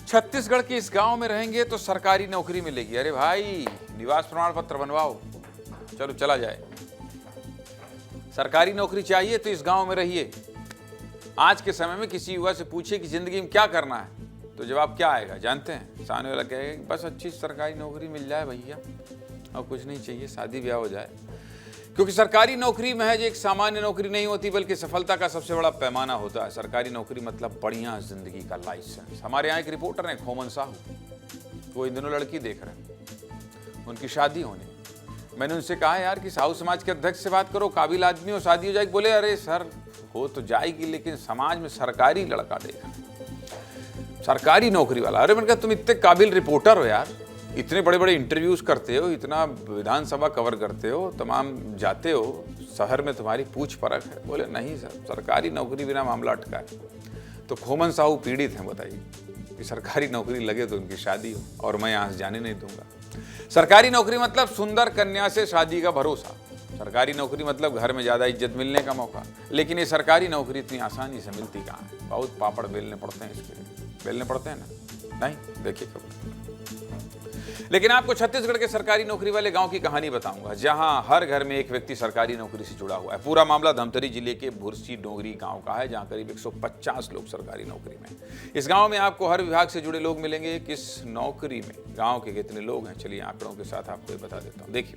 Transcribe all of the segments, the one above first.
छत्तीसगढ़ के इस गांव में रहेंगे तो सरकारी नौकरी मिलेगी। अरे भाई, निवास प्रमाण पत्र बनवाओ, चलो चला जाए। सरकारी नौकरी चाहिए तो इस गांव में रहिए। आज के समय में किसी युवा से पूछिए कि जिंदगी में क्या करना है, तो जवाब क्या आएगा जानते हैं? सामने वाला कहेगा कि बस अच्छी सरकारी नौकरी मिल जाए भैया, और कुछ नहीं चाहिए, शादी ब्याह हो जाए। क्योंकि सरकारी नौकरी महज एक सामान्य नौकरी नहीं होती, बल्कि सफलता का सबसे बड़ा पैमाना होता है। सरकारी नौकरी मतलब बढ़िया जिंदगी का लाइसेंस। हमारे यहाँ एक रिपोर्टर है खोमन साहू, वो इन दिनों लड़की देख रहे हैं, उनकी शादी होने। मैंने उनसे कहा यार कि साहू समाज के अध्यक्ष से बात करो, काबिल आदमी हो, शादी हो जाएगी। बोले अरे सर हो तो जाएगी, लेकिन समाज में सरकारी लड़का देख रहे, सरकारी नौकरी वाला। अरे मैंने कहा तुम इतने काबिल रिपोर्टर हो यार, इतने बड़े बड़े इंटरव्यूज करते हो, इतना विधानसभा कवर करते हो, तमाम जाते हो, शहर में तुम्हारी पूछ परख है। बोले नहीं सर, सरकारी नौकरी बिना मामला अटका है। तो खोमन साहू पीड़ित हैं, बताइए कि सरकारी नौकरी लगे तो उनकी शादी हो, और मैं यहाँ से जाने नहीं दूंगा। सरकारी नौकरी मतलब सुंदर कन्या से शादी का भरोसा। सरकारी नौकरी मतलब घर में ज़्यादा इज्जत मिलने का मौका। लेकिन ये सरकारी नौकरी इतनी आसानी से मिलती कहाँ है? बहुत पापड़ बेलने पड़ते हैं, इसके लिए बेलने पड़ते हैं ना, नहीं देखिए कब। लेकिन आपको छत्तीसगढ़ के सरकारी नौकरी वाले गांव की कहानी बताऊंगा, जहां हर घर में एक व्यक्ति सरकारी नौकरी से जुड़ा हुआ है। पूरा मामला धमतरी जिले के भुरसी डोंगरी गांव का है, जहां करीब 150 लोग सरकारी नौकरी में हैं। इस गांव में आपको हर विभाग से जुड़े लोग मिलेंगे। किस नौकरी में गांव के कितने लोग हैं, चलिए आंकड़ों के साथ आपको ये बता देता हूँ। देखिए,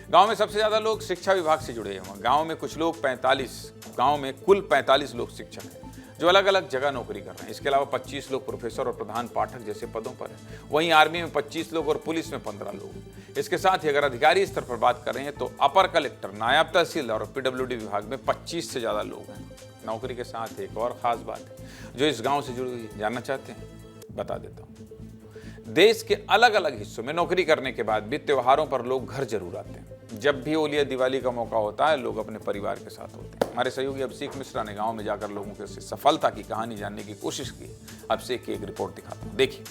गांव में सबसे ज्यादा लोग शिक्षा विभाग से जुड़े हैं। गांव में कुछ लोग 45, गांव में कुल 45 लोग शिक्षक हैं, जो अलग अलग जगह नौकरी कर रहे हैं। इसके अलावा 25 लोग प्रोफेसर और प्रधान पाठक जैसे पदों पर हैं। वहीं आर्मी में 25 लोग और पुलिस में 15 लोग। इसके साथ ही अगर अधिकारी स्तर पर बात कर रहे हैं तो अपर कलेक्टर, नायब तहसीलदार और पीडब्ल्यूडी विभाग में 25 से ज़्यादा लोग हैं। नौकरी के साथ एक और ख़ास बात है जो इस गाँव से जुड़ी हुई है, जानना चाहते हैं? बता देता हूँ। देश के अलग अलग हिस्सों में नौकरी करने के बाद भी त्योहारों पर लोग घर जरूर आते हैं। जब भी होली या दिवाली का मौका होता है, लोग अपने परिवार के साथ होते हैं। हमारे सहयोगी अभिषेक मिश्रा ने गांव में जाकर लोगों के से सफलता की कहानी जानने की कोशिश की। अभिषेक की एक रिपोर्ट दिखाता हूं, देखिए।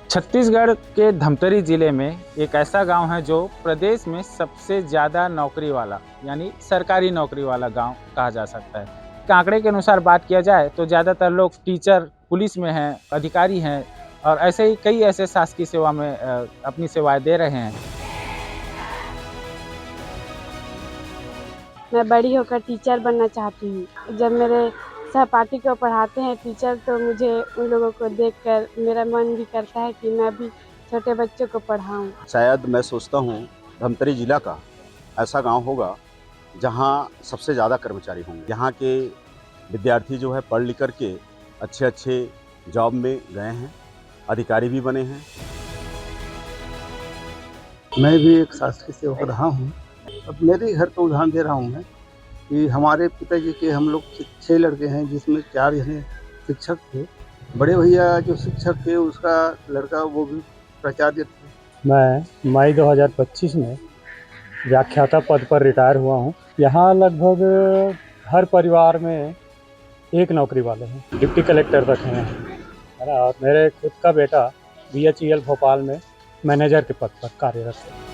छत्तीसगढ़ के धमतरी जिले में एक ऐसा गांव है जो प्रदेश में सबसे ज़्यादा नौकरी वाला, यानी सरकारी नौकरी वाला गांव कहा जा सकता है। आंकड़े के अनुसार बात किया जाए तो ज़्यादातर लोग टीचर, पुलिस में हैं, अधिकारी हैं, और ऐसे ही कई ऐसे शासकीय सेवा में अपनी सेवाएं दे रहे हैं। मैं बड़ी होकर टीचर बनना चाहती हूँ। जब मेरे सहपाठी को पढ़ाते हैं टीचर, तो मुझे उन लोगों को देखकर मेरा मन भी करता है कि मैं भी छोटे बच्चों को पढ़ाऊँ। शायद मैं सोचता हूँ धमतरी जिला का ऐसा गांव होगा जहां सबसे ज़्यादा कर्मचारी होंगे। यहाँ के विद्यार्थी जो है पढ़ लिख कर के अच्छे अच्छे जॉब में गए हैं, अधिकारी भी बने हैं। मैं भी एक शासकीय सेवक रहा हूँ। अब मेरे घर का उदाहरण दे रहा हूँ मैं कि हमारे पिताजी के हम लोग 6 लड़के हैं, जिसमें 4 जने शिक्षक थे। बड़े भैया जो शिक्षक थे, उसका लड़का वो भी प्राचार्य थे। मैं मई 2025 में व्याख्याता पद पर रिटायर हुआ हूँ। यहाँ लगभग हर परिवार में एक नौकरी वाले हैं, डिप्टी कलेक्टर तक हैं, है ना। और मेरे खुद का बेटा BHEL भोपाल में मैनेजर के पद पर कार्यरत है।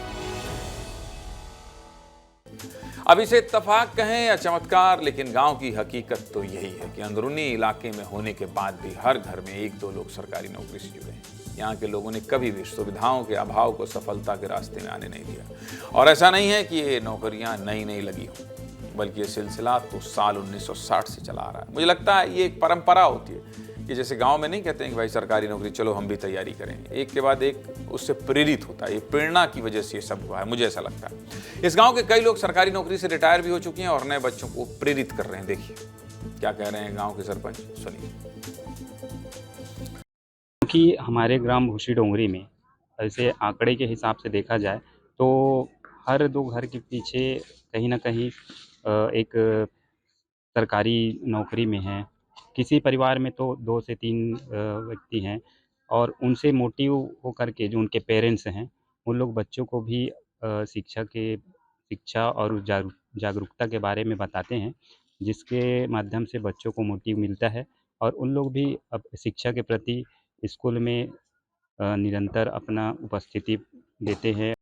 अब इसे इत्तेफाक कहें या चमत्कार, लेकिन गांव की हकीकत तो यही है कि अंदरूनी इलाके में होने के बाद भी हर घर में 1-2 लोग सरकारी नौकरी से जुड़े हैं। यहाँ के लोगों ने कभी भी सुविधाओं के अभाव को सफलता के रास्ते में आने नहीं दिया। और ऐसा नहीं है कि ये नौकरियाँ नई नई लगी हों, बल्कि ये सिलसिला तो साल 1960 से चला आ रहा है। मुझे लगता है ये एक परंपरा होती है कि जैसे गांव में नहीं कहते हैं कि भाई सरकारी नौकरी, चलो हम भी तैयारी करेंगे, एक के बाद एक उससे प्रेरित होता है। ये प्रेरणा की वजह से ये सब हुआ है, मुझे ऐसा लगता है। इस गांव के कई लोग सरकारी नौकरी से रिटायर भी हो चुके हैं और नए बच्चों को प्रेरित कर रहे हैं। देखिए क्या कह रहे हैं गांव के सरपंच, सुनिए। कि हमारे ग्राम भूसी डोंगरी में ऐसे आंकड़े के हिसाब से देखा जाए तो हर 2 घर के पीछे कहीं ना कहीं एक सरकारी नौकरी में है। किसी परिवार में तो 2 से 3 व्यक्ति हैं, और उनसे मोटिव होकर के जो उनके पेरेंट्स हैं, उन लोग बच्चों को भी शिक्षा और जागरूकता के बारे में बताते हैं, जिसके माध्यम से बच्चों को मोटिव मिलता है और उन लोग भी अब शिक्षा के प्रति स्कूल में निरंतर अपना उपस्थिति देते हैं।